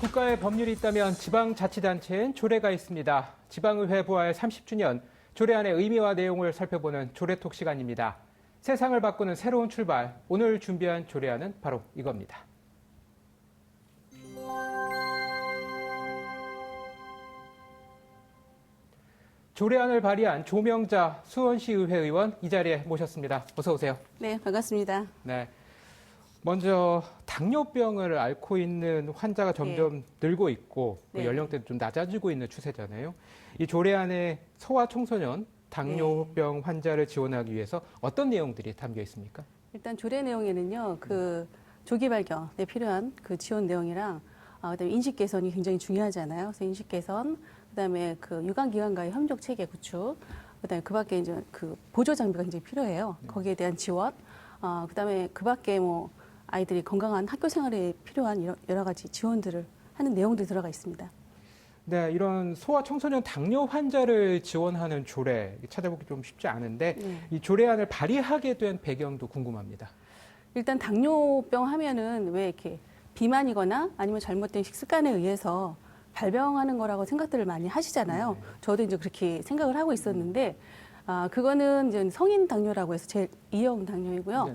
국가의 법률이 있다면 지방자치단체엔 조례가 있습니다. 지방의회 부활 30주년, 조례안의 의미와 내용을 살펴보는 조례톡 시간입니다. 세상을 바꾸는 새로운 출발, 오늘 준비한 조례안은 바로 이겁니다. 조례안을 발의한 조명자 수원시의회 의원 이 자리에 모셨습니다. 어서 오세요. 네, 반갑습니다. 네. 먼저 당뇨병을 앓고 있는 환자가 점점 늘고 있고 네. 연령대도 좀 낮아지고 있는 추세잖아요. 이 조례안에 소아 청소년 당뇨병 환자를 지원하기 위해서 어떤 내용들이 담겨 있습니까? 일단 조례 내용에는요, 그 조기 발견에 필요한 그 지원 내용이랑 그다음에 인식 개선이 굉장히 중요하잖아요. 그래서 인식 개선, 그다음에 그 유관기관과의 협력 체계 구축, 그다음에 그밖에 이제 그 보조 장비가 굉장히 필요해요. 거기에 대한 지원, 그다음에 그밖에 뭐 아이들이 건강한 학교 생활에 필요한 여러 가지 지원들을 하는 내용들이 들어가 있습니다. 네, 이런 소아 청소년 당뇨 환자를 지원하는 조례 찾아보기 좀 쉽지 않은데 이 조례안을 발의하게 된 배경도 궁금합니다. 일단 당뇨병 하면은 왜 이렇게 비만이거나 아니면 잘못된 식습관에 의해서 발병하는 거라고 생각들을 많이 하시잖아요. 저도 이제 그렇게 생각을 하고 있었는데, 그거는 이제 성인 당뇨라고 해서 제2형 당뇨이고요. 네.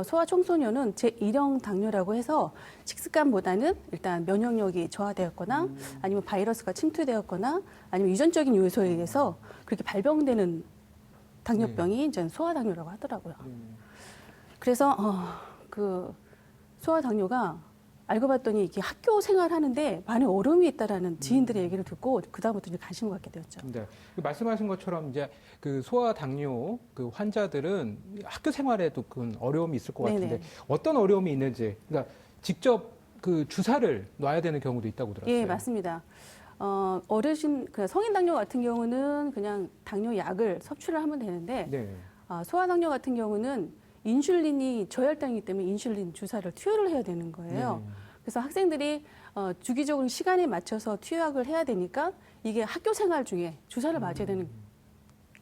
소아 청소년은 제1형 당뇨라고 해서 식습관보다는 일단 면역력이 저하되었거나 아니면 바이러스가 침투되었거나 아니면 유전적인 요소에 의해서 그렇게 발병되는 당뇨병이 이제 소아 당뇨라고 하더라고요. 그래서 그 소아 당뇨가 알고 봤더니 이게 학교 생활하는데 많이 어려움이 있다라는 지인들의 얘기를 듣고 그다음부터 이제 관심을 갖게 되었죠. 네. 말씀하신 것처럼 이제 그 소아 당뇨 그 환자들은 학교 생활에도 그런 어려움이 있을 것 같은데 어떤 어려움이 있는지, 그러니까 직접 그 주사를 놔야 되는 경우도 있다고 들었어요. 예, 맞습니다. 어르신, 그 성인 당뇨 같은 경우는 그냥 당뇨 약을 섭취를 하면 되는데, 네. 소아 당뇨 같은 경우는 인슐린이 저혈당이기 때문에 인슐린 주사를 투여를 해야 되는 거예요. 그래서 학생들이 주기적으로 시간에 맞춰서 투여약을 해야 되니까 이게 학교 생활 중에 주사를 맞아야 되는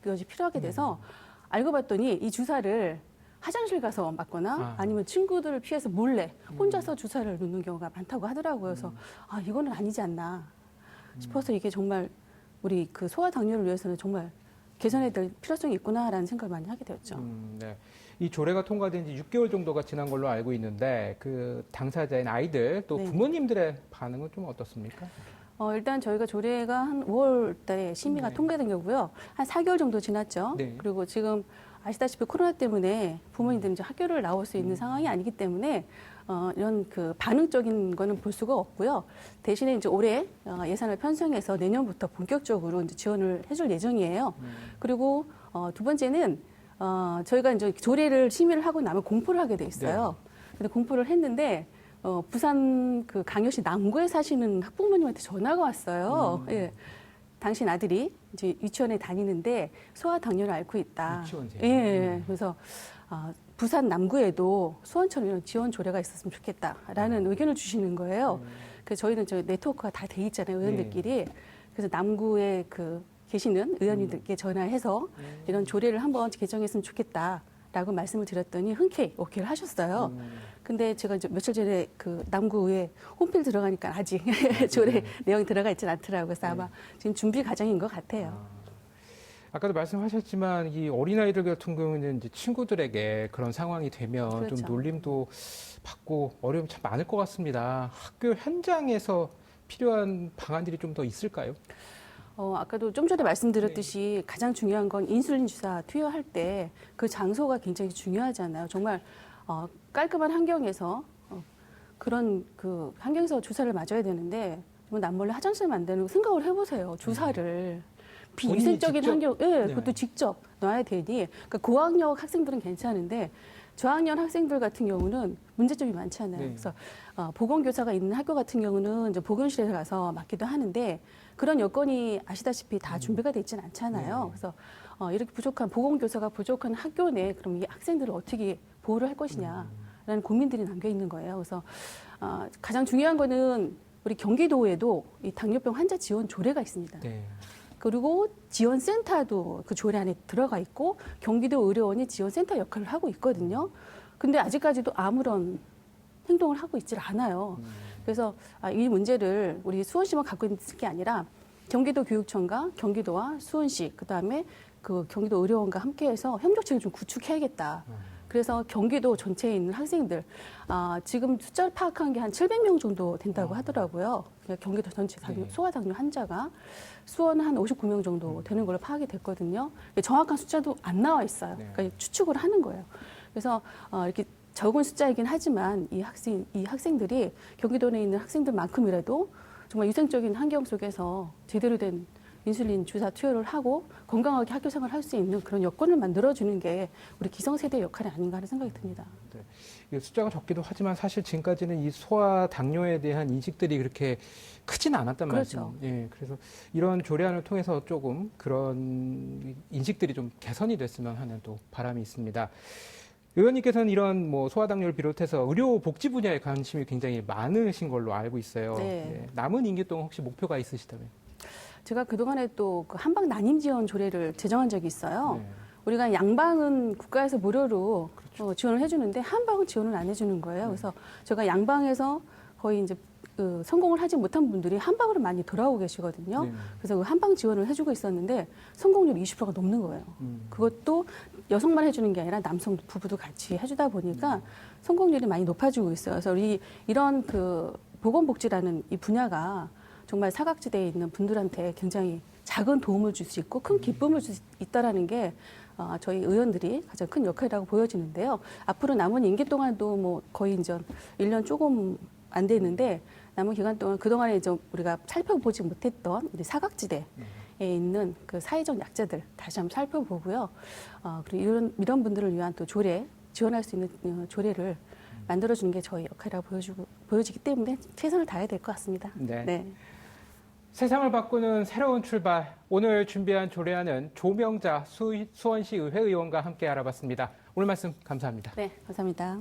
것이 필요하게 돼서 알고 봤더니 이 주사를 화장실 가서 맞거나 아니면 친구들을 피해서 몰래 혼자서 주사를 놓는 경우가 많다고 하더라고요. 그래서 이거는 아니지 않나 싶어서 이게 정말 우리 그 소아 당뇨를 위해서는 정말 개선해야 될 필요성이 있구나라는 생각을 많이 하게 되었죠. 네. 이 조례가 통과된 지 6개월 정도가 지난 걸로 알고 있는데 그 당사자인 아이들 또 부모님들의 반응은 좀 어떻습니까? 일단 저희가 조례가 한 5월 달에 심의가 통과된 거고요. 한 4개월 정도 지났죠. 네. 그리고 지금 아시다시피 코로나 때문에 부모님들이 이제 학교를 나올 수 있는 상황이 아니기 때문에 이런 그 반응적인 거는 볼 수가 없고요. 대신에 이제 올해 예산을 편성해서 내년부터 본격적으로 이제 지원을 해줄 예정이에요. 그리고 두 번째는 저희가 이제 조례를 심의를 하고 나면 공포를 하게 돼 있어요. 근데 공포를 했는데 부산 그 강효시 남구에 사시는 학부모님한테 전화가 왔어요. 예. 당신 아들이 이제 유치원에 다니는데 소아 당뇨를 앓고 있다. 유치원생. 예. 그래서 부산 남구에도 수원처럼 이런 지원 조례가 있었으면 좋겠다라는 의견을 주시는 거예요. 그래서 저희는 저 네트워크가 다 돼 있잖아요, 의원들끼리. 그래서 남구에 그 계시는 의원님들께 전화해서 이런 조례를 한번 개정했으면 좋겠다라고 말씀을 드렸더니 흔쾌히 오케이를 하셨어요. 근데 제가 이제 며칠 전에 그 남구의회 홈페이지 들어가니까 아직 조례 내용이 들어가 있진 않더라고요. 그래서 아마 지금 준비 과정인 것 같아요. 아까도 말씀하셨지만 이 어린아이들 같은 경우는 이제 친구들에게 그런 상황이 되면 그렇죠. 좀 놀림도 받고 어려움이 참 많을 것 같습니다. 학교 현장에서 필요한 방안들이 좀 더 있을까요? 아까도 좀 전에 말씀드렸듯이 가장 중요한 건 인슐린 주사 투여할 때 그 장소가 굉장히 중요하잖아요. 정말 깔끔한 환경에서 그런 그 환경에서 주사를 맞아야 되는데 좀 남몰래 화장실 만드는 생각을 해보세요. 주사를 비위생적인 환경, 그것도 직접 놔야 되니. 그러니까 고학력 학생들은 괜찮은데 저학년 학생들 같은 경우는 문제점이 많잖아요. 그래서 보건교사가 있는 학교 같은 경우는 이제 보건실에 가서 맡기도 하는데 그런 여건이 아시다시피 다 준비가 돼 있지는 않잖아요. 그래서 이렇게 부족한 보건교사가 부족한 학교 내에 그럼 이 학생들을 어떻게 보호를 할 것이냐라는 고민들이 남겨 있는 거예요. 그래서 가장 중요한 거는 우리 경기도에도 이 당뇨병 환자 지원 조례가 있습니다. 그리고 지원센터도 그 조례 안에 들어가 있고 경기도 의료원이 지원센터 역할을 하고 있거든요. 근데 아직까지도 아무런 행동을 하고 있질 않아요. 그래서 이 문제를 우리 수원시만 갖고 있는 게 아니라 경기도 교육청과 경기도와 수원시 그다음에 그 경기도 의료원과 함께해서 협력체를 좀 구축해야겠다. 그래서 경기도 전체에 있는 학생들 지금 숫자를 파악한 게 한 700명 정도 된다고 하더라고요. 경기도 전체 소아당뇨 환자가 수원은 한 59명 정도 되는 걸로 파악이 됐거든요. 정확한 숫자도 안 나와 있어요. 그러니까 추측을 하는 거예요. 그래서 이렇게 적은 숫자이긴 하지만 이 학생들이 경기도 내에 있는 학생들만큼이라도 정말 위생적인 환경 속에서 제대로 된 인슐린 주사 투여를 하고 건강하게 학교 생활을 할 수 있는 그런 여건을 만들어주는 게 우리 기성세대의 역할이 아닌가 하는 생각이 듭니다. 네. 숫자가 적기도 하지만 사실 지금까지는 이 소아 당뇨에 대한 인식들이 그렇게 크지는 않았단 그렇죠. 말씀. 예, 그래서 이런 조례안을 통해서 조금 그런 인식들이 좀 개선이 됐으면 하는 또 바람이 있습니다. 의원님께서는 이런 뭐 소아당뇨를 비롯해서 의료복지 분야에 관심이 굉장히 많으신 걸로 알고 있어요. 네. 네. 남은 임기 동안 혹시 목표가 있으시다면? 제가 그동안에 또 그 한방 난임 지원 조례를 제정한 적이 있어요. 네. 우리가 양방은 국가에서 무료로 그렇죠. 지원을 해주는데 한방은 지원을 안 해주는 거예요. 그래서 제가 양방에서 거의 이제 성공을 하지 못한 분들이 한방으로 많이 돌아오고 계시거든요. 네. 그래서 그 한방 지원을 해주고 있었는데 성공률이 20%가 넘는 거예요. 그것도 여성만 해주는 게 아니라 남성 부부도 같이 해주다 보니까 성공률이 많이 높아지고 있어요. 그래서 이런 그 보건복지라는 이 분야가 정말 사각지대에 있는 분들한테 굉장히 작은 도움을 줄 수 있고 큰 기쁨을 줄 수 있다라는 게 저희 의원들이 가장 큰 역할이라고 보여지는데요. 앞으로 남은 임기 동안도 뭐 거의 이제 1년 조금 안 되는데 남은 기간 동안 그동안에 이제 우리가 살펴보지 못했던 우리 사각지대에 있는 그 사회적 약자들 다시 한번 살펴보고요. 그리고 이런 분들을 위한 또 지원할 수 있는 조례를 만들어주는 게 저희 역할이라고 보여지기 때문에 최선을 다해야 될 것 같습니다. 네. 네. 세상을 바꾸는 새로운 출발. 오늘 준비한 조례안은 조명자 수원시 의회 의원과 함께 알아봤습니다. 오늘 말씀 감사합니다. 네, 감사합니다.